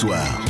Soir.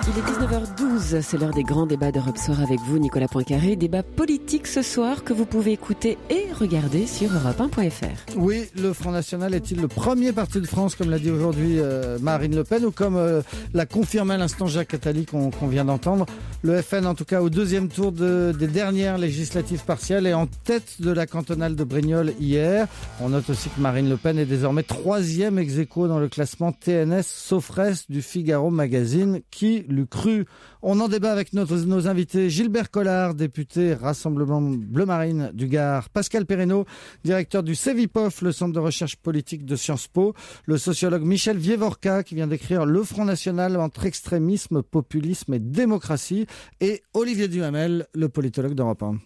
Il est 19h12, c'est l'heure des grands débats d'Europe Soir avec vous, Nicolas Poincaré. Débat politique ce soir que vous pouvez écouter et regarder sur europe1.fr. Oui, le Front National est-il le premier parti de France, comme l'a dit aujourd'hui Marine Le Pen, ou comme l'a confirmé à l'instant Jacques Attali qu'on vient d'entendre. Le FN, en tout cas, au deuxième tour des dernières législatives partielles, est en tête de la cantonale de Brignoles hier. On note aussi que Marine Le Pen est désormais troisième ex-aequo dans le classement TNS-Sofres du Figaro Magazine. Qui l'eût cru? On en débat avec nos invités. Gilbert Collard, député Rassemblement Bleu Marine du Gard. Pascal Perrineau, directeur du CEVIPOF, le centre de recherche politique de Sciences Po. Le sociologue Michel Vievorka, qui vient d'écrire Le Front National entre extrémisme, populisme et démocratie. Et Olivier Duhamel, le politologue d'Europe 1.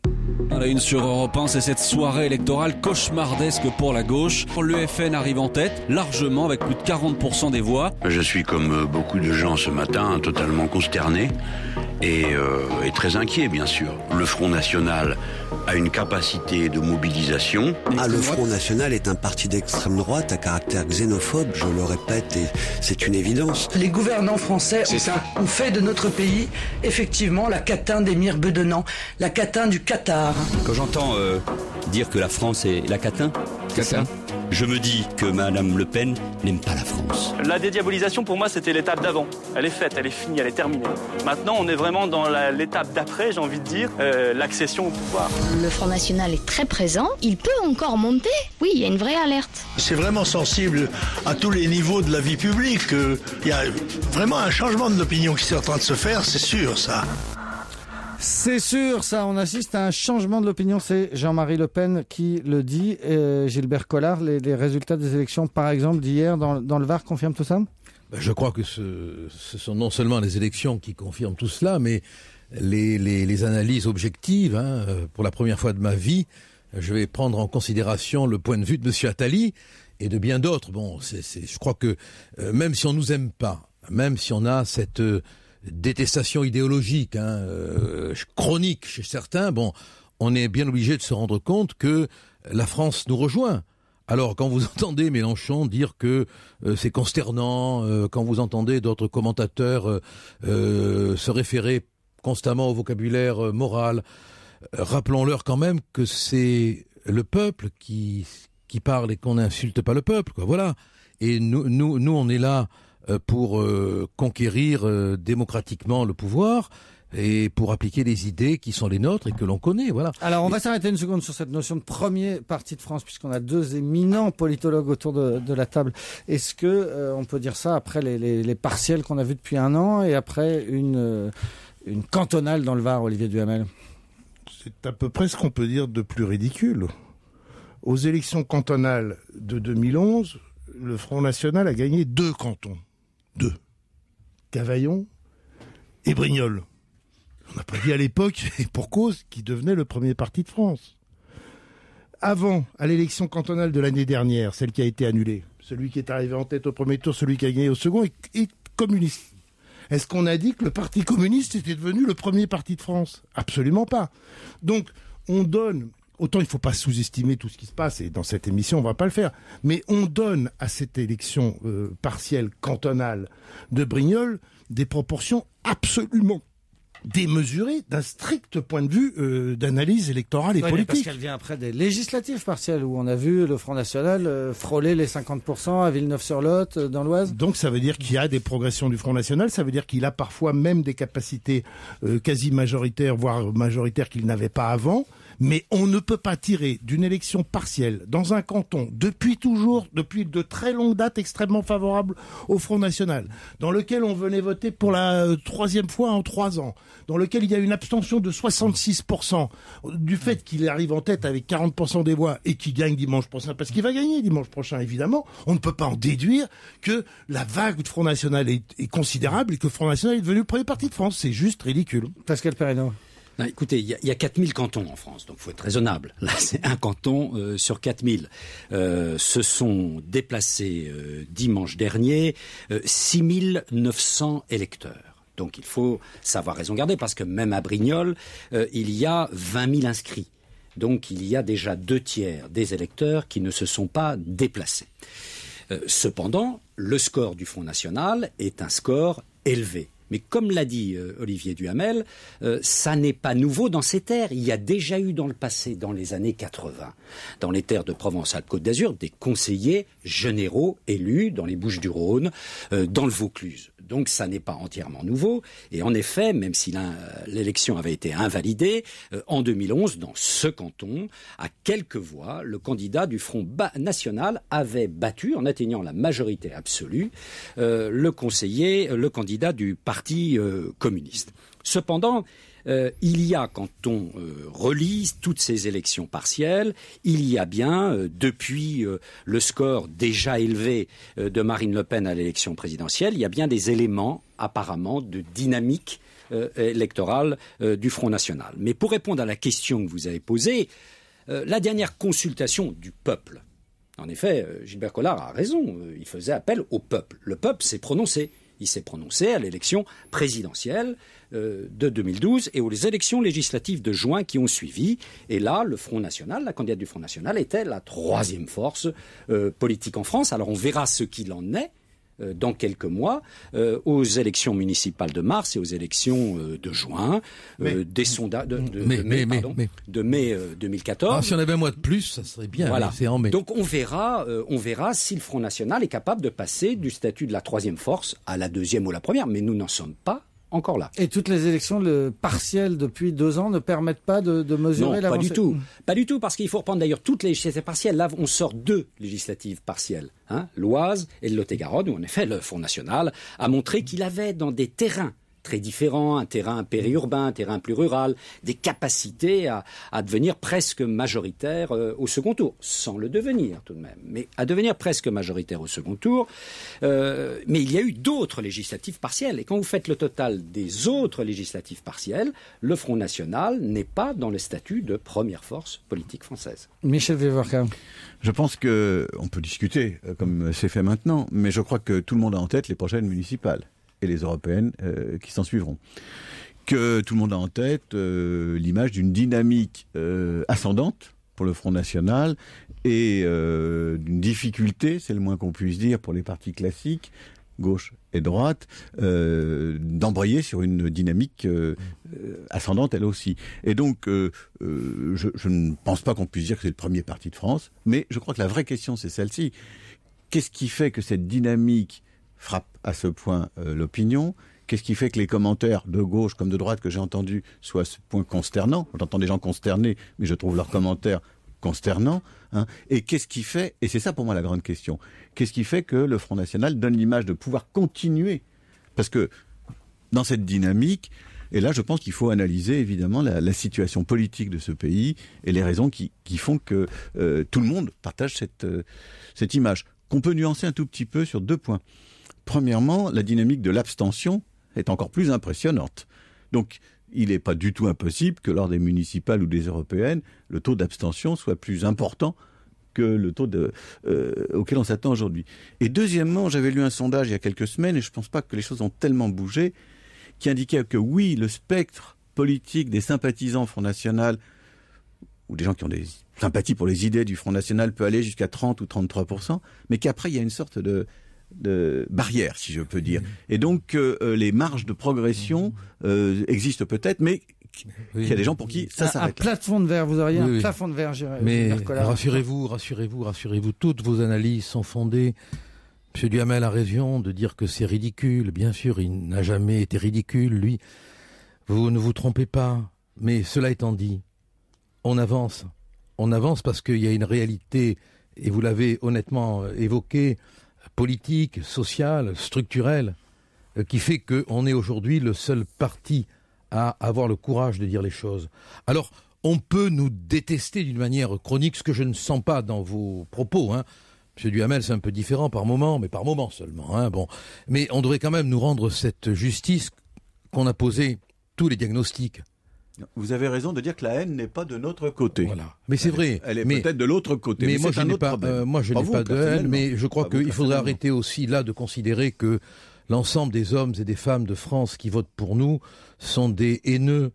À la une sur Europe 1, c'est cette soirée électorale cauchemardesque pour la gauche. Le FN arrive en tête, largement, avec plus de 40% des voix. Je suis, comme beaucoup de gens ce matin, totalement consterné et très inquiet, bien sûr. Le Front National a une capacité de mobilisation. Le Front National est un parti d'extrême droite à caractère xénophobe, je le répète, et c'est une évidence. Les gouvernants français ont fait de notre pays, effectivement, la catin d'Émir Bedenan, la catin du Qatar. Quand j'entends dire que la France est la catin, je me dis que Madame Le Pen n'aime pas la France. La dédiabolisation, pour moi, c'était l'étape d'avant. Elle est faite, elle est finie, elle est terminée. Maintenant, on est vraiment dans l'étape d'après, j'ai envie de dire, l'accession au pouvoir. Le Front National est très présent. Il peut encore monter. Oui, il y a une vraie alerte. C'est vraiment sensible à tous les niveaux de la vie publique. Il y a vraiment un changement de l'opinion qui est en train de se faire, c'est sûr, ça. C'est sûr, ça, on assiste à un changement de l'opinion, c'est Jean-Marie Le Pen qui le dit. Gilbert Collard, les résultats des élections, par exemple, d'hier dans le Var confirment tout ça? Je crois que ce sont non seulement les élections qui confirment tout cela, mais les analyses objectives. Pour la première fois de ma vie, je vais prendre en considération le point de vue de M. Attali et de bien d'autres. Je crois que même si on nous aime pas, même si on a cette détestation idéologique, chronique chez certains, on est bien obligé de se rendre compte que la France nous rejoint. Alors, quand vous entendez Mélenchon dire que c'est consternant, quand vous entendez d'autres commentateurs se référer constamment au vocabulaire moral, rappelons-leur quand même que c'est le peuple qui parle et qu'on n'insulte pas le peuple, quoi. Voilà. Et nous, on est là pour conquérir démocratiquement le pouvoir et pour appliquer les idées qui sont les nôtres et que l'on connaît, voilà. Alors, on va s'arrêter une seconde sur cette notion de premier parti de France, puisqu'on a deux éminents politologues autour de la table. Est-ce que on peut dire ça après les partiels qu'on a vus depuis un an et après une cantonale dans le Var, Olivier Duhamel? C'est à peu près ce qu'on peut dire de plus ridicule. Aux élections cantonales de 2011, le Front National a gagné 2 cantons. 2. Cavaillon et Brignoles. On n'a pas dit à l'époque, et pour cause, qui devenait le premier parti de France. Avant, à l'élection cantonale de l'année dernière, celle qui a été annulée, celui qui est arrivé en tête au premier tour, celui qui a gagné au second, est communiste. Est-ce qu'on a dit que le Parti communiste était devenu le premier parti de France? Absolument pas. Donc, on donne... Autant il ne faut pas sous-estimer tout ce qui se passe, et dans cette émission, on ne va pas le faire. Mais on donne à cette élection partielle cantonale de Brignoles des proportions absolument démesurées d'un strict point de vue d'analyse électorale et politique. Parce qu'elle vient après des législatives partielles, où on a vu le Front National frôler les 50% à Villeneuve-sur-Lot, dans l'Oise. Donc ça veut dire qu'il y a des progressions du Front National, ça veut dire qu'il a parfois même des capacités quasi majoritaires, voire majoritaires qu'il n'avait pas avant. Mais on ne peut pas tirer d'une élection partielle dans un canton, depuis de très longues dates extrêmement favorables au Front National, dans lequel on venait voter pour la 3e fois en 3 ans, dans lequel il y a une abstention de 66%, du fait qu'il arrive en tête avec 40% des voix et qu'il gagne dimanche prochain, parce qu'il va gagner dimanche prochain évidemment, on ne peut pas en déduire que la vague du Front National est considérable et que le Front National est devenu le premier parti de France. C'est juste ridicule. Pascal Perrineau. Non, écoutez, il y a 4000 cantons en France, donc il faut être raisonnable. Là, c'est un canton sur 4000. Se sont déplacés dimanche dernier 6900 électeurs. Donc il faut savoir raison garder, parce que même à Brignoles, il y a 20 000 inscrits. Donc il y a déjà 2/3 des électeurs qui ne se sont pas déplacés. Cependant, le score du Front National est un score élevé. Mais comme l'a dit Olivier Duhamel, ça n'est pas nouveau dans ces terres. Il y a déjà eu dans le passé, dans les années 80, dans les terres de Provence-Alpes-Côte d'Azur, des conseillers généraux élus dans les Bouches-du-Rhône, dans le Vaucluse. Donc ça n'est pas entièrement nouveau. Et en effet, même si l'élection avait été invalidée, en 2011, dans ce canton, à quelques voix, le candidat du Front national avait battu, en atteignant la majorité absolue, le candidat du Parti communiste. Cependant, il y a, quand on relit toutes ces élections partielles, il y a bien, depuis le score déjà élevé de Marine Le Pen à l'élection présidentielle, il y a bien des éléments apparemment de dynamique électorale du Front national. Mais pour répondre à la question que vous avez posée, la dernière consultation du peuple, en effet, Gilbert Collard a raison, il faisait appel au peuple. Le peuple s'est prononcé. Il s'est prononcé à l'élection présidentielle de 2012 et aux élections législatives de juin qui ont suivi. Et là, le Front national, la candidate du Front national, était la troisième force politique en France. Alors on verra ce qu'il en est dans quelques mois, aux élections municipales de mars et aux élections de juin, des sondages de mai 2014. Ah, si on avait un mois de plus, ça serait bien. Voilà. C'est en mai. Donc on verra si le Front national est capable de passer du statut de la troisième force à la deuxième ou la première. Mais nous n'en sommes pas encore là. Et toutes les élections partielles depuis 2 ans ne permettent pas de mesurer l'avancée? Non, pas du tout. Pas du tout, parce qu'il faut reprendre d'ailleurs toutes les législatives partielles. Là, on sort 2 législatives partielles, l'Oise et le Lot-et-Garonne, où en effet le Front national a montré qu'il avait dans des terrains très différents, un terrain périurbain, un terrain plus rural, des capacités à devenir presque majoritaire au second tour, sans le devenir tout de même, mais à devenir presque majoritaire au second tour. Mais il y a eu d'autres législatives partielles, et quand vous faites le total des autres législatives partielles, le Front national n'est pas dans le statut de première force politique française. Michel Weverkamp. Je pense qu'on peut discuter, comme c'est fait maintenant, mais je crois que tout le monde a en tête les prochaines municipales et les européennes qui s'en suivront. Que tout le monde a en tête l'image d'une dynamique ascendante pour le Front national et d'une difficulté, c'est le moins qu'on puisse dire, pour les partis classiques, gauche et droite, d'embrayer sur une dynamique ascendante elle aussi. Et donc, je ne pense pas qu'on puisse dire que c'est le premier parti de France, mais je crois que la vraie question, c'est celle-ci. Qu'est-ce qui fait que cette dynamique frappe à ce point l'opinion? Qu'est-ce qui fait que les commentaires de gauche comme de droite que j'ai entendus soient à ce point consternants? J'entends des gens consternés, mais je trouve leurs commentaires consternants. Et qu'est-ce qui fait, et c'est ça pour moi la grande question, qu'est-ce qui fait que le Front national donne l'image de pouvoir continuer? Parce que dans cette dynamique, et là je pense qu'il faut analyser évidemment la situation politique de ce pays et les raisons qui font que tout le monde partage cette image, qu'on peut nuancer un tout petit peu sur 2 points. Premièrement, la dynamique de l'abstention est encore plus impressionnante. Donc, il n'est pas du tout impossible que lors des municipales ou des européennes, le taux d'abstention soit plus important que le taux auquel on s'attend aujourd'hui. Et deuxièmement, j'avais lu un sondage il y a quelques semaines, et je ne pense pas que les choses ont tellement bougé, qui indiquait que oui, le spectre politique des sympathisants Front national, ou des gens qui ont des sympathies pour les idées du Front national, peut aller jusqu'à 30 ou 33%, mais qu'après, il y a une sorte de barrière, si je peux dire. Et donc, les marges de progression existent peut-être, mais il y a des gens pour qui ça s'arrête. Un plafond de verre, vous auriez un plafond de verre, mais rassurez-vous, toutes vos analyses sont fondées. M. Duhamel a raison de dire que c'est ridicule. Bien sûr, il n'a jamais été ridicule, lui. Vous ne vous trompez pas. Mais cela étant dit, on avance. On avance parce qu'il y a une réalité, et vous l'avez honnêtement évoqué, politique, sociale, structurelle, qui fait qu'on est aujourd'hui le seul parti à avoir le courage de dire les choses. Alors, on peut nous détester d'une manière chronique, ce que je ne sens pas dans vos propos. M. Duhamel, c'est un peu différent par moment, mais par moment seulement. Bon. Mais on devrait quand même nous rendre cette justice qu'on a posée tous les diagnostics. Vous avez raison de dire que la haine n'est pas de notre côté. Voilà. Mais c'est vrai. Elle est peut-être de l'autre côté. Mais moi, je n'ai pas de haine, mais je crois qu'il faudrait arrêter aussi là de considérer que l'ensemble des hommes et des femmes de France qui votent pour nous sont des haineux.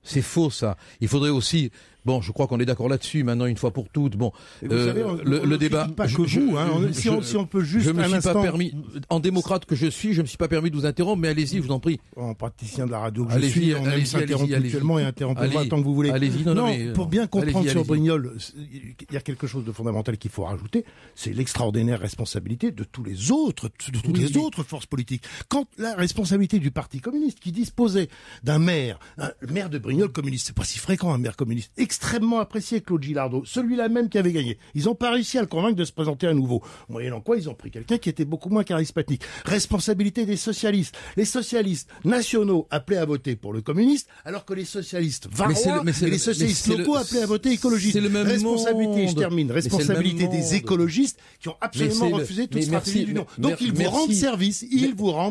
C'est faux, ça. Il faudrait aussi Bon, je crois qu'on est d'accord là-dessus maintenant une fois pour toutes. Bon, vous savez, le débat. Pas que vous, hein. Si on peut juste. Je me un suis instant... pas permis, en démocrate que je suis, je me suis pas permis de vous interrompre, mais allez-y, je vous en prie. En praticien de la radio que je suis, on aime s'interrompre mutuellement et interrompez-moi tant que vous voulez. Allez-y, non, pour bien comprendre sur Brignol, il y a quelque chose de fondamental qu'il faut rajouter, c'est l'extraordinaire responsabilité de tous les autres, de toutes les autres forces politiques. Quand la responsabilité du Parti communiste, qui disposait d'un maire, le maire de Brignol communiste, c'est pas si fréquent un maire communiste, extrêmement apprécié, Claude Gilardot, celui-là même qui avait gagné. Ils n'ont pas réussi à le convaincre de se présenter à nouveau. Moyennant quoi, ils ont pris quelqu'un qui était beaucoup moins charismatique. Responsabilité des socialistes. Les socialistes nationaux appelaient à voter pour le communiste, alors que les socialistes varois et les socialistes locaux appelaient à voter écologiste. C'est le même responsabilité, monde. je termine, responsabilité des écologistes qui ont absolument refusé toute stratégie d'union. Donc ils vous rendent service,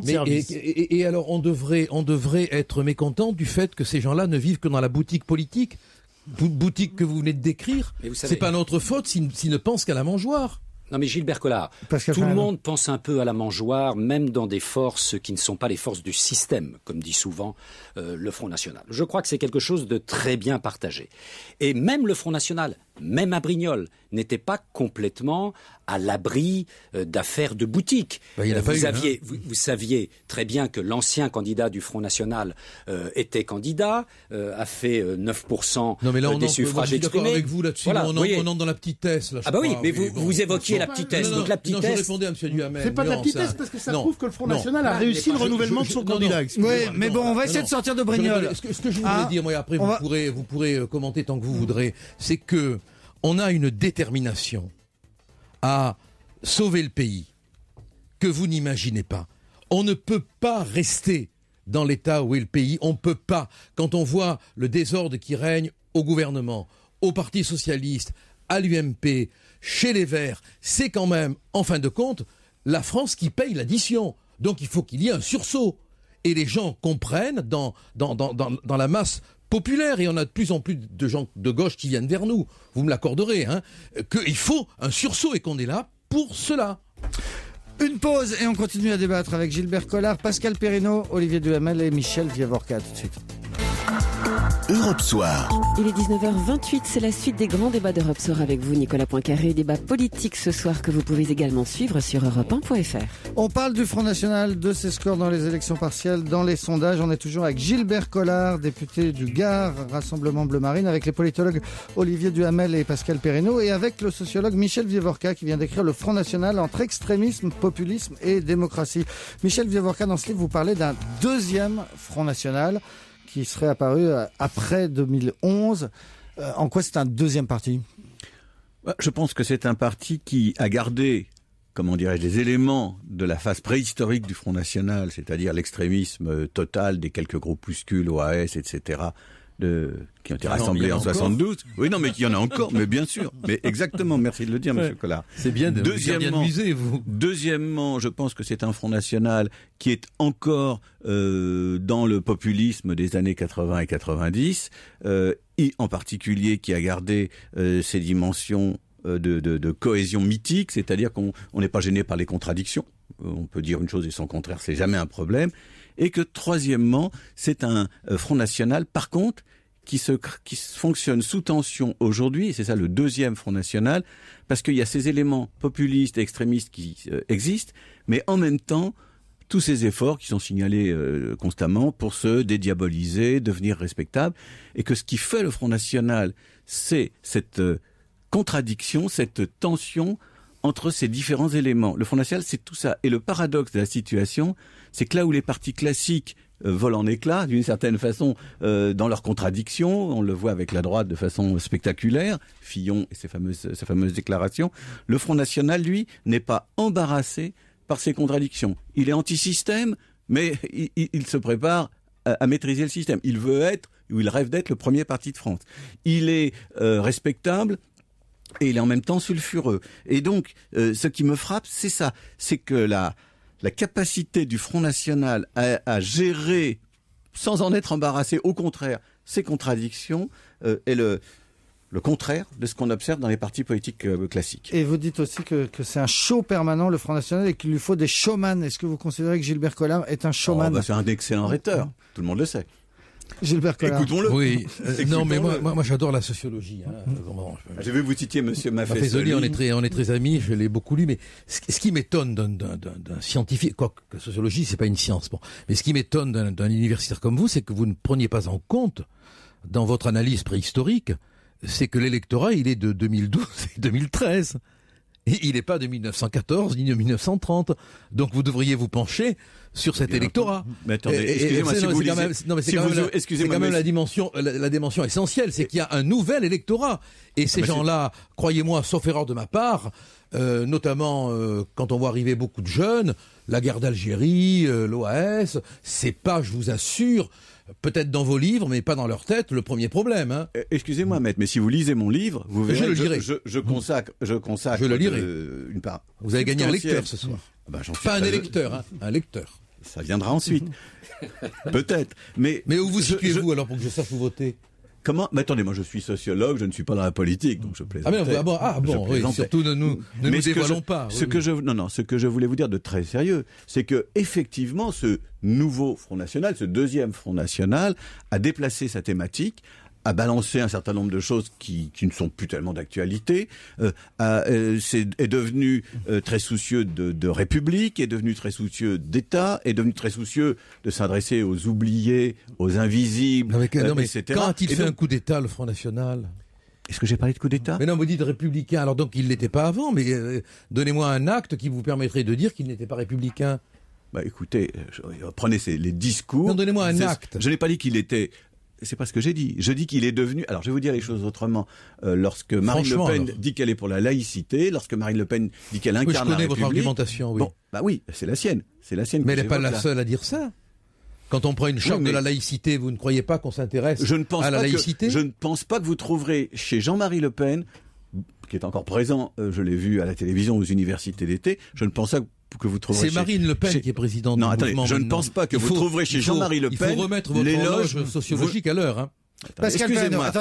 service. Et alors on devrait être mécontent du fait que ces gens-là ne vivent que dans la boutique politique. Boutique que vous venez de décrire, c'est pas notre faute s'ils ne pensent qu'à la mangeoire. Non mais Gilbert Collard, tout le monde pense un peu à la mangeoire, même dans des forces qui ne sont pas les forces du système, comme dit souvent le Front National. Je crois que c'est quelque chose de très bien partagé. Et même le Front National, même à Brignol, n'était pas complètement à l'abri d'affaires de boutique. Vous saviez très bien que l'ancien candidat du Front National était candidat, a fait 9% des suffrages exprimés. Avec vous là-dessus, voilà, on entre dans la petitesse. Là, vous évoquiez la petitesse. Donc la petitesse. Non, je répondais à M. Duhamel. C'est pas de la petitesse parce que ça prouve que le Front National a réussi le renouvellement de son candidat. Oui, mais bon, on va essayer de sortir de Brignol. Ce que je voulais dire, moi, après vous pourrez commenter tant que vous voudrez, c'est que on a une détermination à sauver le pays que vous n'imaginez pas. On ne peut pas rester dans l'état où est le pays. On ne peut pas. Quand on voit le désordre qui règne au gouvernement, au Parti socialiste, à l'UMP, chez les Verts, c'est quand même, en fin de compte, la France qui paye l'addition. Donc il faut qu'il y ait un sursaut. Et les gens comprennent dans la masse populaire, et on a de plus en plus de gens de gauche qui viennent vers nous, vous me l'accorderez, qu'il faut un sursaut et qu'on est là pour cela. Une pause et on continue à débattre avec Gilbert Collard, Pascal Perrineau, Olivier Duhamel et Michel Viavorca. Tout de suite. Europe Soir. Il est 19h28, c'est la suite des grands débats d'Europe Soir avec vous, Nicolas Poincaré. Débat politique ce soir que vous pouvez également suivre sur europe1.fr. On parle du Front National, de ses scores dans les élections partielles, dans les sondages. On est toujours avec Gilbert Collard, député du Gard, Rassemblement Bleu Marine, avec les politologues Olivier Duhamel et Pascal Perrineau, et avec le sociologue Michel Viavorca qui vient d'écrire le Front National entre extrémisme, populisme et démocratie. Michel Viavorca, dans ce livre, vous parlez d'un deuxième Front National qui serait apparu après 2011. En quoi c'est un deuxième parti ? Je pense que c'est un parti qui a gardé, comment dirais-je, les éléments de la phase préhistorique du Front National, c'est-à-dire l'extrémisme total des quelques groupuscules, OAS, etc., qui ont été rassemblés en 72. Oui, non, mais il y en a encore, mais bien sûr. Mais exactement, merci de le dire, Monsieur Collard. C'est bien de miser, vous. Deuxièmement, je pense que c'est un Front National qui est encore dans le populisme des années 80 et 90, et en particulier qui a gardé ces dimensions de cohésion mythique, c'est-à-dire qu'on n'est pas gêné par les contradictions. On peut dire une chose et son contraire, c'est jamais un problème. Et que troisièmement, c'est un Front National, par contre, qui fonctionne sous tension aujourd'hui, et c'est ça le deuxième Front National, parce qu'il y a ces éléments populistes et extrémistes qui existent, mais en même temps, tous ces efforts qui sont signalés constamment pour se dédiaboliser, devenir respectable, et que ce qui fait le Front National, c'est cette contradiction, cette tension entre ces différents éléments. Le Front National, c'est tout ça. Et le paradoxe de la situation, c'est que là où les partis classiques volent en éclats, d'une certaine façon, dans leurs contradictions, on le voit avec la droite de façon spectaculaire, Fillon et ses fameuses déclarations, le Front National, lui, n'est pas embarrassé par ces contradictions. Il est anti-système, mais il se prépare à maîtriser le système. Il veut être, ou il rêve d'être, le premier parti de France. Il est respectable, et il est en même temps sulfureux. Et donc, ce qui me frappe, c'est ça. C'est que la capacité du Front National à gérer, sans en être embarrassé, au contraire, ces contradictions, est le contraire de ce qu'on observe dans les partis politiques classiques. Et vous dites aussi que c'est un show permanent, le Front National, et qu'il lui faut des showman. Est-ce que vous considérez que Gilbert Collard est un showman ? C'est un excellent rhéteur, tout le monde le sait. Gilbert Collard. Écoutons-le. Oui. Non, mais moi j'adore la sociologie. J'ai vu vous citer Monsieur Maffesoli. On est très amis, je l'ai beaucoup lu, mais ce qui m'étonne d'un scientifique, quoique la sociologie c'est pas une science, mais ce qui m'étonne d'un universitaire comme vous, c'est que vous ne preniez pas en compte, dans votre analyse préhistorique, c'est que l'électorat il est de 2012 et 2013. Et il n'est pas de 1914 ni de 1930. Donc vous devriez vous pencher sur cet électorat. Mais attendez, excusez-moi, si vous lisez... C'est quand même la dimension essentielle, c'est qu'il y a un nouvel électorat. Et ces gens-là, croyez-moi, sauf erreur de ma part, notamment quand on voit arriver beaucoup de jeunes, la guerre d'Algérie, l'OAS, c'est pas, je vous assure, peut-être dans vos livres, mais pas dans leur tête, le premier problème. Hein. Excusez-moi, maître, mais si vous lisez mon livre, vous verrez je le lirai. Je consacre je le lirai. Une part. Vous avez gagné un lecteur ce soir. Pas un électeur, hein, un lecteur. Ça viendra ensuite. Peut-être. Mais où vous situez-vous alors pour que je sache où voter? Comment? Mais attendez, moi je suis sociologue, je ne suis pas dans la politique, donc je plaisante. Oui, surtout ne nous dévoilons pas. Ce que je voulais vous dire de très sérieux, c'est que effectivement, ce nouveau Front National, ce deuxième Front National, a déplacé sa thématique, a balancé un certain nombre de choses qui ne sont plus tellement d'actualité, est devenu très soucieux de République, est devenu très soucieux d'État, est devenu très soucieux de s'adresser aux oubliés, aux invisibles, etc. Quand a-t-il fait un coup d'État, le Front National ? Est-ce que j'ai parlé de coup d'État ? Mais non, vous dites républicain, alors donc il ne l'était pas avant, mais donnez-moi un acte qui vous permettrait de dire qu'il n'était pas républicain. Écoutez, prenez les discours... Non, donnez-moi un acte. Je n'ai pas dit qu'il était... C'est pas ce que j'ai dit. Je dis qu'il est devenu... Alors, je vais vous dire les choses autrement. Lorsque Marine Le Pen dit qu'elle est pour la laïcité, lorsque Marine Le Pen dit qu'elle incarne la République... Je connais votre argumentation, oui. Bon, oui, c'est la sienne. C'est la sienne. Mais elle n'est pas la seule à dire ça. Quand on prend une charte de la laïcité, vous ne croyez pas qu'on s'intéresse à la laïcité ? Je ne pense pas que vous trouverez chez Jean-Marie Le Pen, qui est encore présent, je l'ai vu à la télévision aux universités d'été, je ne pense pas que vous trouverez... C'est Marine Le Pen qui est présidente du mouvement. Je ne pense pas que vous trouverez chez Jean-Marie Le Pen... Il faut remettre votre horloge sociologique à l'heure. Hein. Excusez-moi,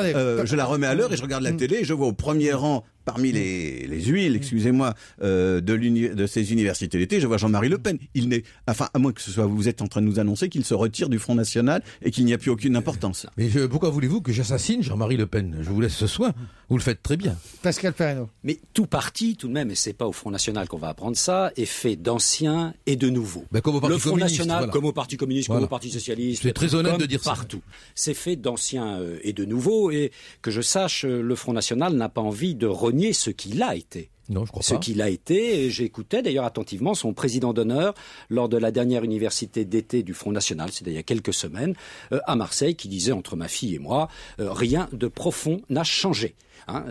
je la remets à l'heure et je regarde la télé et je vois au premier rang, parmi les huiles, excusez-moi, de ces universités d'été, je vois Jean-Marie Le Pen. Il n'est, enfin, à moins que ce soit vous êtes en train de nous annoncer qu'il se retire du Front National et qu'il n'y a plus aucune importance. Mais pourquoi voulez-vous que j'assassine Jean-Marie Le Pen ? Je vous laisse ce soin. Vous le faites très bien. Pascal Perrineau. Mais tout parti, tout de même, et c'est pas au Front National qu'on va apprendre ça, est fait d'anciens et de nouveaux. Comme au Parti le Front National, voilà. Comme au Parti communiste, comme au Parti socialiste. C'est très honnête de dire ça. Partout. C'est fait d'anciens et de nouveaux, et que je sache, le Front National n'a pas envie de renier ce qu'il a été. Non, je crois ce qu'il a été, et j'écoutais d'ailleurs attentivement son président d'honneur lors de la dernière université d'été du Front National, c'était il y a quelques semaines, à Marseille, qui disait entre ma fille et moi, rien de profond n'a changé.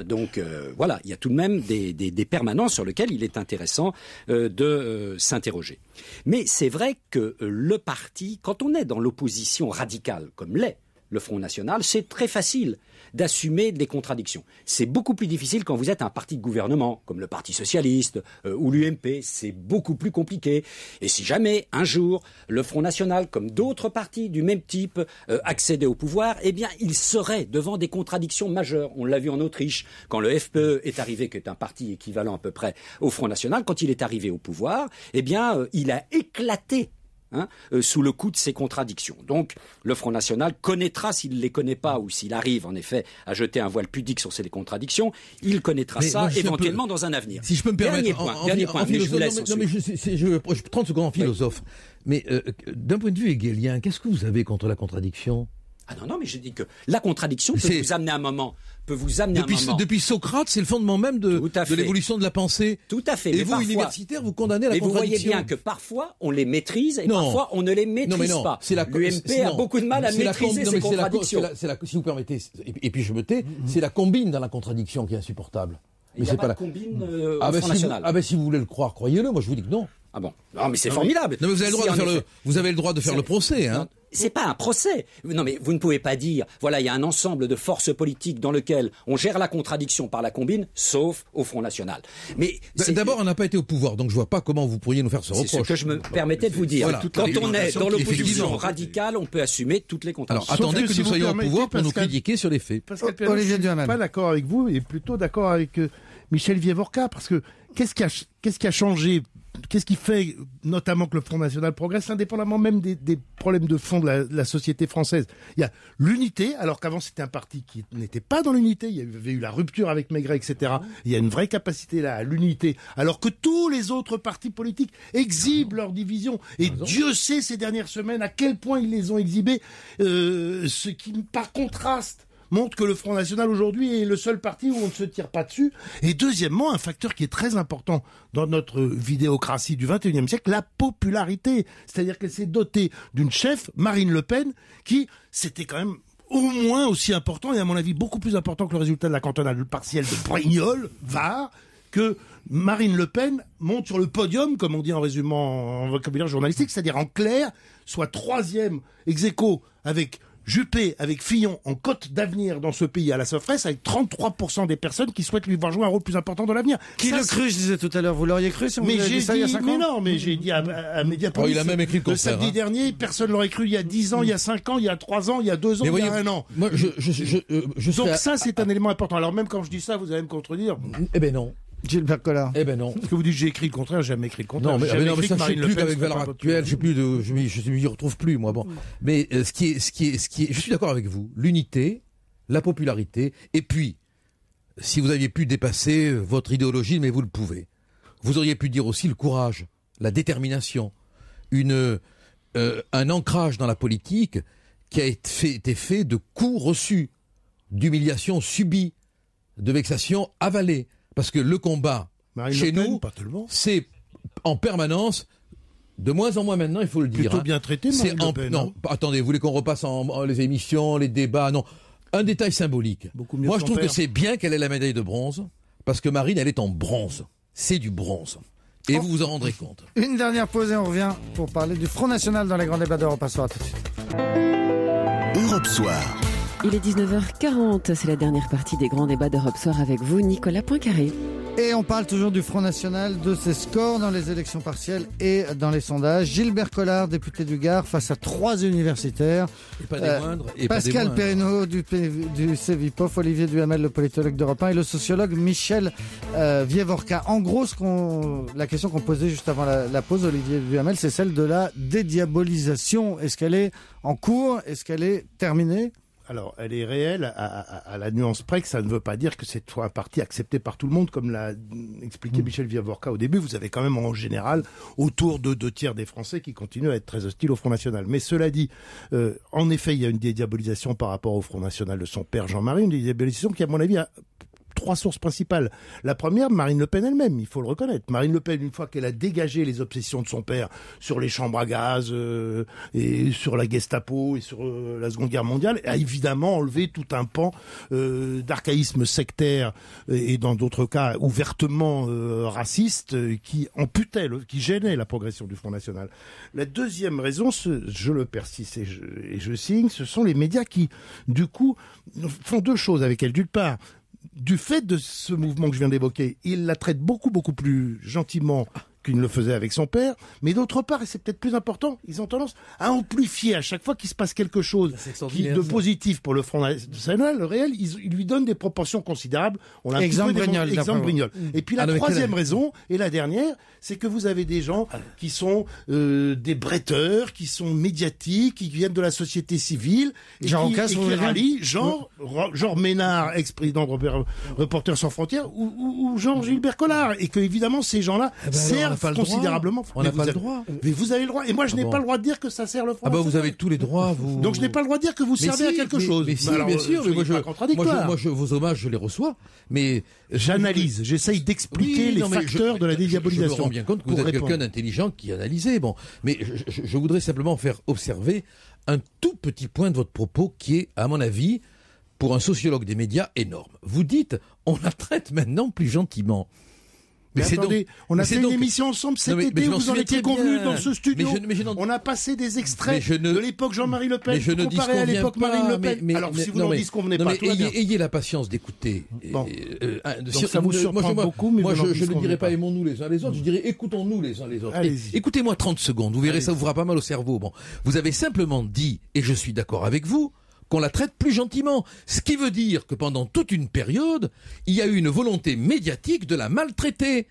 Donc voilà, il y a tout de même des permanences sur lesquelles il est intéressant de s'interroger. Mais c'est vrai que le parti, quand on est dans l'opposition radicale, comme l'est le Front National, c'est très facile d'assumer des contradictions. C'est beaucoup plus difficile quand vous êtes un parti de gouvernement, comme le Parti Socialiste ou l'UMP, c'est beaucoup plus compliqué. Et si jamais, un jour, le Front National, comme d'autres partis du même type, accédait au pouvoir, eh bien, il serait devant des contradictions majeures. On l'a vu en Autriche, quand le FPE est arrivé, qui est un parti équivalent à peu près au Front National, quand il est arrivé au pouvoir, eh bien, il a éclaté sous le coup de ces contradictions. Donc, le Front National connaîtra, s'il ne les connaît pas, ou s'il arrive, en effet, à jeter un voile pudique sur ces contradictions, il connaîtra éventuellement dans un avenir. Si je peux me permettre, dernier point, mais je vous laisse. Non, mais je 30 secondes en philosophe. Oui. Mais d'un point de vue hegelien, qu'est-ce que vous avez contre la contradiction ? Ah non, mais je dis que la contradiction peut vous amener un moment. Depuis Socrate, c'est le fondement même de l'évolution de la pensée. Tout à fait. Et vous, universitaires, vous condamnez la contradiction. Mais vous voyez bien que parfois, on les maîtrise et parfois, on ne les maîtrise pas. L'UMP a beaucoup de mal à maîtriser ces contradictions. Si vous permettez, et puis je me tais, c'est la combine dans la contradiction qui est insupportable. Il n'y a pas de combine au Front National. Si vous voulez le croire, croyez-le. Moi, je vous dis que non. Ah bon ? Non, mais c'est formidable. Non, mais vous avez le droit de faire le procès, hein. C'est pas un procès. Non, mais vous ne pouvez pas dire, voilà, il y a un ensemble de forces politiques dans lequel on gère la contradiction par la combine, sauf au Front National. Mais d'abord, on n'a pas été au pouvoir, donc je vois pas comment vous pourriez nous faire ce reproche. C'est ce que je me permettais de vous dire. Voilà. Quand on est dans l'opposition radicale, on peut assumer toutes les contradictions. Alors, attendez que nous soyons au pouvoir pour nous critiquer sur les faits. Pascal Perrineau, je ne suis pas d'accord avec vous, et plutôt d'accord avec Michel Viavorka, parce que qu'est-ce qui a changé fait notamment que le Front National progresse, indépendamment même des problèmes de fond de la société française? Il y a l'unité, alors qu'avant c'était un parti qui n'était pas dans l'unité, il y avait eu la rupture avec Maigret, etc. Il y a une vraie capacité là à l'unité, alors que tous les autres partis politiques exhibent leur division. Et Dieu sait ces dernières semaines à quel point ils les ont exhibées, ce qui, par contraste, montre que le Front National aujourd'hui est le seul parti où on ne se tire pas dessus. Et deuxièmement, un facteur qui est très important dans notre vidéocratie du XXIe siècle, la popularité. C'est-à-dire qu'elle s'est dotée d'une chef, Marine Le Pen, qui, c'était quand même au moins aussi important, et à mon avis beaucoup plus important que le résultat de la cantonale partielle de Brignoles, Var, que Marine Le Pen monte sur le podium, comme on dit en résumant en vocabulaire journalistique, c'est-à-dire en clair, soit troisième ex-aequo avec Juppé, avec Fillon, en cote d'avenir dans ce pays à la Sofresse, avec 33% des personnes qui souhaitent lui voir jouer un rôle plus important dans l'avenir. Qui le crut, je disais tout à l'heure, vous l'auriez cru si on vous avait dit ça il y a 5 ans? Mais non, mais j'ai dit à Mediapart, il a même écrit le samedi dernier, personne l'aurait cru il y a 10 ans, il y a 5 ans, il y a 3 ans, il y a 2 ans, il y a 1 an. Moi, donc ça, c'est un élément important. Alors même quand je dis ça, vous allez me contredire. Eh ben non. Gilbert Collard. Eh ben non. Parce que vous dites j'ai écrit le contraire, j'ai jamais écrit le contraire. Non, mais ça, je sais plus qu'avec Valeurs Actuelles, je m'y retrouve plus, moi. Bon. Mais ce qui est, je suis d'accord avec vous. L'unité, la popularité, et puis, si vous aviez pu dépasser votre idéologie, mais vous le pouvez, vous auriez pu dire aussi le courage, la détermination, un ancrage dans la politique qui a été fait de coups reçus, d'humiliations subies, de vexations avalées. Parce que le combat, chez nous, c'est en permanence, de moins en moins maintenant, il faut le dire. Plutôt bien traité, Marine Le Pen. Non, attendez, vous voulez qu'on repasse les émissions, les débats? Non. Un détail symbolique. Moi, je trouve que c'est bien qu'elle ait la médaille de bronze, parce que Marine, elle est en bronze. C'est du bronze. Et vous vous en rendrez compte. Une dernière pause et on revient pour parler du Front National dans les grands débats d'Europe Soir. Tout de suite. Europe Soir. Il est 19h40, c'est la dernière partie des grands débats d'Europe Soir avec vous, Nicolas Poincaré. Et on parle toujours du Front National, de ses scores dans les élections partielles et dans les sondages. Gilbert Collard, député du Gard, face à 3 universitaires. Et pas des moindres. Pascal Perrineau du CEVIPOF, Olivier Duhamel, le politologue d'Europe 1, et le sociologue Michel Vievorka. En gros, la question qu'on posait juste avant la pause, Olivier Duhamel, c'est celle de la dédiabolisation. Est-ce qu'elle est en cours? Est-ce qu'elle est terminée? Alors, elle est réelle à la nuance près que ça ne veut pas dire que c'est un parti accepté par tout le monde, comme l'a expliqué Michel Vievorka au début. Vous avez quand même en général autour de 2 tiers des Français qui continuent à être très hostiles au Front National. Mais cela dit, en effet, il y a une dédiabolisation par rapport au Front National de son père Jean-Marie, une dédiabolisation qui, à mon avis, a 3 sources principales. La première, Marine Le Pen elle-même, il faut le reconnaître. Marine Le Pen, une fois qu'elle a dégagé les obsessions de son père sur les chambres à gaz et sur la Gestapo et sur la Seconde Guerre mondiale, a évidemment enlevé tout un pan d'archaïsme sectaire et dans d'autres cas ouvertement raciste qui amputait, qui gênait la progression du Front National. La deuxième raison, je le persiste et je signe, ce sont les médias qui, du coup, font 2 choses avec elle. D'une part, du fait de ce mouvement que je viens d'évoquer, il la traite beaucoup plus gentiment qu'il ne le faisait avec son père, mais d'autre part, et c'est peut-être plus important, ils ont tendance à amplifier à chaque fois qu'il se passe quelque chose de positif pour le Front National, le réel, ils lui donnent des proportions considérables. On a exemple Brignol. Et puis la troisième raison, et la dernière, c'est que vous avez des gens qui sont des bretteurs, qui sont médiatiques, qui viennent de la société civile, et qui rallient, genre Ménard, ex-président de Reporters sans frontières, ou genre Gilbert Collard, et que évidemment ces gens-là servent considérablement. On n'a pas le droit. Mais vous avez le droit. Et moi, je n'ai pas le droit de dire que ça sert le Front National. Vous avez tous les droits. Donc, je n'ai pas le droit de dire que vous servez à quelque chose. Mais si, bien sûr. Mais moi, vos hommages, je les reçois. Mais j'analyse. J'essaye d'expliquer les facteurs de la dédiabolisation. Je me rends bien compte que vous êtes quelqu'un d'intelligent qui analysez. Bon, mais je voudrais simplement faire observer un tout petit point de votre propos qui est, à mon avis, pour un sociologue des médias, énorme. Vous dites, on la traite maintenant plus gentiment. Mais attendez, on a fait une émission ensemble cet été, vous en étiez convenus dans ce studio. On a passé des extraits de l'époque Jean-Marie Le Pen comparé à l'époque Marine Le Pen. Alors si vous n'en disconvenez pas, tout va bien. Ayez la patience d'écouter. Donc ça vous surprend beaucoup, mais moi je ne dirais pas aimons-nous les uns les autres, je dirais écoutons-nous les uns les autres. Écoutez-moi 30 secondes, vous verrez, ça vous fera pas mal au cerveau. Bon, vous avez simplement dit, et je suis d'accord avec vous, qu'on la traite plus gentiment. Ce qui veut dire que pendant toute une période, il y a eu une volonté médiatique de la maltraiter.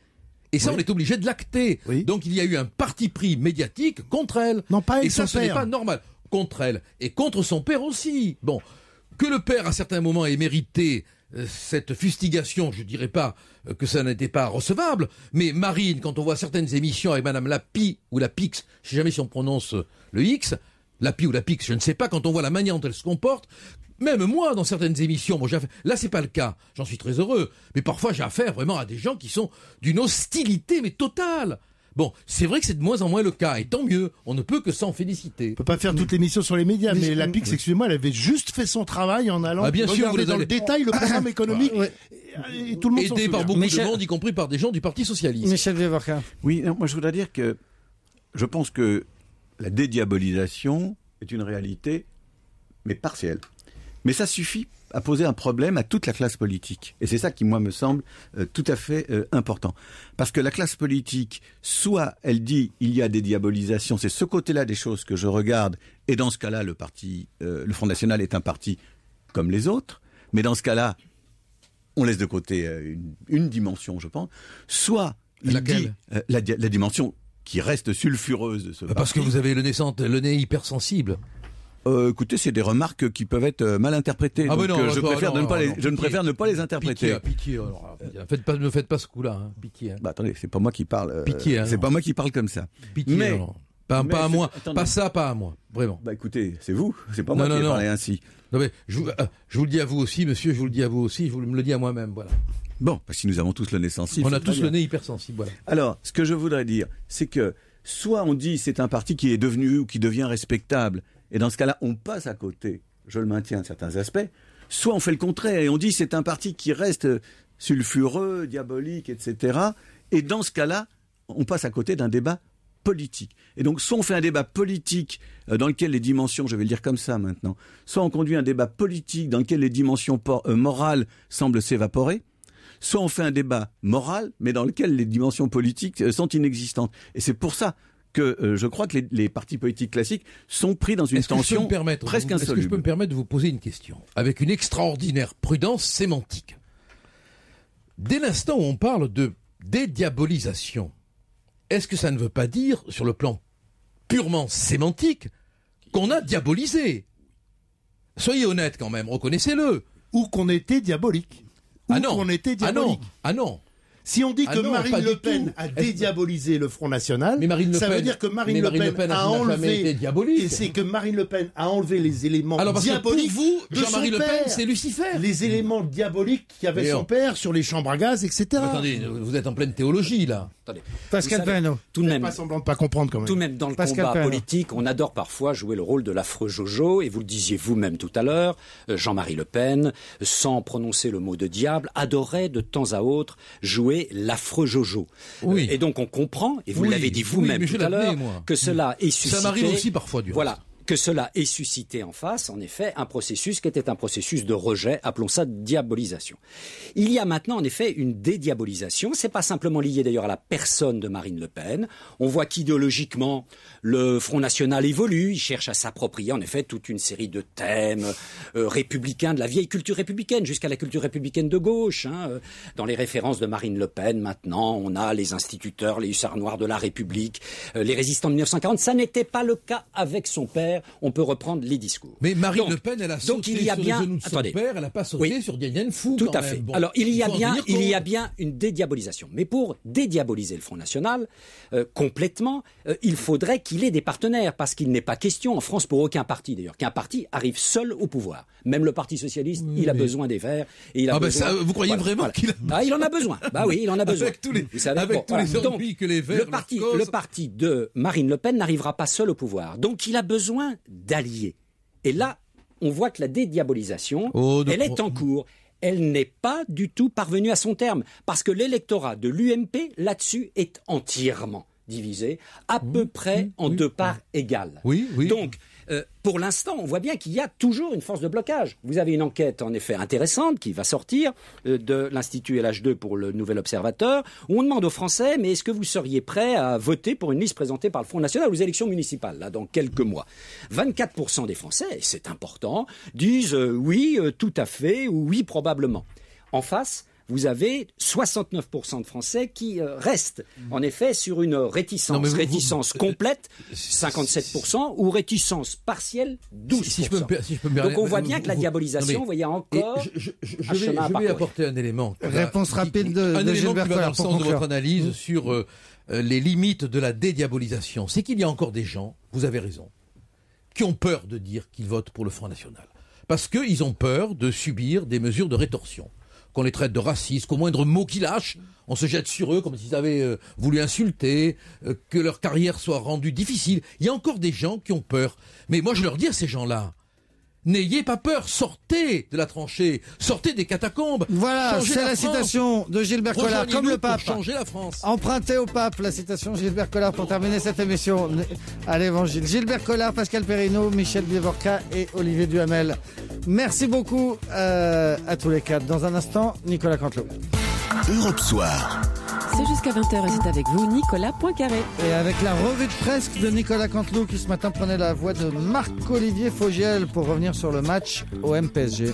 Et ça, on est obligé de l'acter. Donc il y a eu un parti pris médiatique contre elle. Non, pas elle, et ça, son ce n'est père. pas normal. Contre elle. Et contre son père aussi. Bon. Que le père, à certains moments, ait mérité cette fustigation, je dirais pas que ça n'était pas recevable, mais Marine, quand on voit certaines émissions avec Madame Lapi ou la Pix, je sais jamais si on prononce le X, Lapi ou la Pix, je ne sais pas, quand on voit la manière dont elle se comporte, même moi, dans certaines émissions, là c'est pas le cas, j'en suis très heureux, mais parfois j'ai affaire vraiment à des gens qui sont d'une hostilité mais totale. Bon, c'est vrai que c'est de moins en moins le cas, et tant mieux, on ne peut que s'en féliciter. On peut pas faire toute l'émission sur les médias, mais la PIX, excusez-moi, elle avait juste fait son travail en allant bien sûr, regarder dans le détail le programme économique, et tout le monde s'en aidé souvient. par beaucoup de monde, y compris par des gens du Parti Socialiste. Michel Vieux-Varca. Oui, non, moi je voudrais dire que je pense que la dédiabolisation est une réalité, mais partielle. Mais ça suffit à poser un problème à toute la classe politique. Et c'est ça qui, moi, me semble tout à fait important. Parce que la classe politique, soit elle dit il y a des diabolisations, c'est ce côté-là des choses que je regarde, et dans ce cas-là, le Front National est un parti comme les autres, mais dans ce cas-là, on laisse de côté une dimension, je pense, soit il dit la dimension qui reste sulfureuse de ce parti. Parce que vous avez le nez hypersensible. Écoutez, c'est des remarques qui peuvent être mal interprétées. Ah donc, non, je préfère ne pas les interpréter. Pitié. Ne faites pas ce coup-là. Hein. Pitié. Bah, attendez, c'est pas moi qui parle. Pitié. C'est pas moi qui parle comme ça. Pitié. Mais, pas à moi. Pas ça, pas à moi. Vraiment. Bah écoutez, c'est vous. C'est pas moi qui ai parlé ainsi. Non mais je vous le dis à vous aussi, monsieur. Je vous le dis à vous aussi. Je me le dis à moi-même. Voilà. Bon, parce que nous avons tous le nez sensible. On a tous le nez hypersensible. Voilà. Alors, ce que je voudrais dire, c'est que soit on dit c'est un parti qui est devenu ou qui devient respectable. Et dans ce cas-là, on passe à côté, je le maintiens, de certains aspects. Soit on fait le contraire et on dit c'est un parti qui reste sulfureux, diabolique, etc. Et dans ce cas-là, on passe à côté d'un débat politique. Et donc, soit on fait un débat politique dans lequel les dimensions, je vais le dire comme ça maintenant, soit on conduit un débat politique dans lequel les dimensions morales semblent s'évaporer, soit on fait un débat moral, mais dans lequel les dimensions politiques sont inexistantes. Et c'est pour ça que je crois que les partis politiques classiques sont pris dans une tension presque insoluble. Est-ce que je peux me permettre de vous poser une question avec une extraordinaire prudence sémantique? Dès l'instant où on parle de dédiabolisation, est-ce que ça ne veut pas dire, sur le plan purement sémantique, qu'on a diabolisé? Soyez honnête quand même, reconnaissez-le. Ou qu'on était diabolique. Qu'on était diabolique. Ah non. Si on dit que Marine Le Pen a dédiabolisé le Front National, ça veut dire que Marine Le Pen a enlevé, et c'est que Marine Le Pen a enlevé les éléments diaboliques de Jean-Marie son Le Pen, père. c'est Lucifer. Les éléments diaboliques qu'avait son père sur les chambres à gaz, etc. Attendez, vous êtes en pleine théologie là. Attendez. Pascal Perrineau. Tout de même, pas semblant de pas comprendre quand même. Tout de même, dans le combat politique, on adore parfois jouer le rôle de l'affreux Jojo, et vous le disiez vous-même tout à l'heure, Jean-Marie Le Pen, sans prononcer le mot de diable, adorait de temps à autre jouer l'affreux Jojo. Oui. Et donc on comprend, et vous l'avez dit vous-même tout à l'heure, que cela est suscité. Ça m'arrive aussi parfois, du Voilà. Que cela ait suscité en face, en effet, un processus qui était un processus de rejet, appelons ça diabolisation. Il y a maintenant, en effet, une dédiabolisation. C'est pas simplement lié d'ailleurs à la personne de Marine Le Pen. On voit qu'idéologiquement, le Front National évolue. Il cherche à s'approprier, en effet, toute une série de thèmes républicains, de la vieille culture républicaine jusqu'à la culture républicaine de gauche. Dans les références de Marine Le Pen, maintenant, on a les instituteurs, les hussards noirs de la République, les résistants de 1940. Ça n'était pas le cas avec son père. On peut reprendre les discours. Mais Marine Le Pen, elle a sauté sur les genoux de son père, elle n'a pas sauté sur Dien Bien Phu. Tout à fait. Bon, alors, il y a bien une dédiabolisation. Mais pour dédiaboliser le Front National, complètement, il faudrait qu'il ait des partenaires, parce qu'il n'est pas question en France pour aucun parti, d'ailleurs, qu'un parti arrive seul au pouvoir. Même le Parti Socialiste, il a besoin des Verts. Et il a besoin... vous croyez vraiment qu'il a... il en a besoin. Bah oui, il en a besoin. Avec tous les ennuis que les Verts... Le parti de Marine Le Pen n'arrivera pas seul au pouvoir. Donc il a besoin d'alliés. Et là, on voit que la dédiabolisation, elle est en cours. Elle n'est pas du tout parvenue à son terme, parce que l'électorat de l'UMP, là-dessus, est entièrement divisé, à peu près en deux parts égales. Donc, pour l'instant, on voit bien qu'il y a toujours une force de blocage. Vous avez une enquête, en effet, intéressante qui va sortir de l'Institut LH2 pour le Nouvel Observateur, où on demande aux Français, mais est-ce que vous seriez prêts à voter pour une liste présentée par le Front National aux élections municipales, là, dans quelques mois? 24% des Français, et c'est important, disent oui, tout à fait, ou oui, probablement. En face, vous avez 69% de Français qui restent, en effet, sur une réticence. Réticence complète, 57%, ou réticence partielle, 12%. Si je peux me Donc on voit bien que la diabolisation, vous voyez encore je vais apporter un élément. Réponse rapide de Gilbert Collard. Dans le sens de votre analyse sur les limites de la dédiabolisation. C'est qu'il y a encore des gens, vous avez raison, qui ont peur de dire qu'ils votent pour le Front National. Parce qu'ils ont peur de subir des mesures de rétorsion. Qu'on les traite de racistes, qu'au moindre mot qu'ils lâchent, on se jette sur eux comme s'ils avaient voulu insulter, que leur carrière soit rendue difficile. Il y a encore des gens qui ont peur. Mais moi je leur dis à ces gens-là, n'ayez pas peur, sortez de la tranchée, sortez des catacombes. Voilà, c'est la citation de Gilbert Collard, comme le pape. Changer la France. Empruntez au pape la citation de Gilbert Collard pour terminer cette émission à l'Évangile. Gilbert Collard, Pascal Perrineau, Michel Bievorka et Olivier Duhamel. Merci beaucoup à tous les quatre. Dans un instant, Nicolas Canteloup. Europe Soir. C'est jusqu'à 20h et c'est avec vous, Nicolas Poincaré. Et avec la revue de presse de Nicolas Canteloup qui ce matin prenait la voix de Marc-Olivier Fogiel pour revenir sur le match au MPSG.